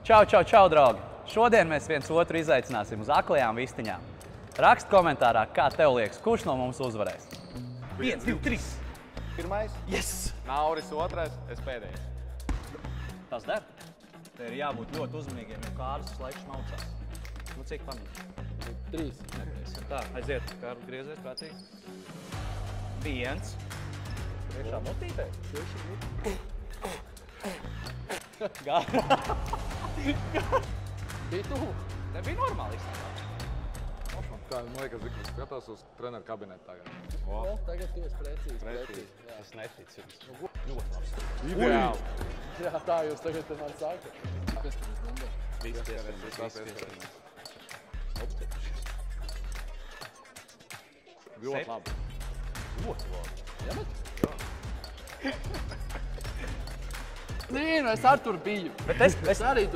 Čau, draugi! Šodien mēs viens otru izaicināsim uz aklajām vistiņām. Rakst komentārā, kā tev liekas, kurš no mums uzvarēs. 1, 2, 3. Pirmais. Yes! Nauris otrais, es pēdējais. Tas der? Te ir jābūt ļoti uzmanīgiem, jo Kārlis slēgš maucās. Nu, cik pamīši? 3. Tā, aiziet. Kārlis griezies prātīgi. 1. Priekšā motītē? Gā. Bija tu? Nebija normāli izstāvā. Tā, man liekas, ka skatās uz treneru kabinetu tagad. Tagad tu esi precīzi. Es neticu jums. Ļoti labs. Ideāli. Jā, tā jūs tagad te man saka. Kas tur ir numurs? Viss pieskatījums. Ļoti labi. Ļoti labi. Iemet? Nē, nu es ar tur biju. Bet es arī tur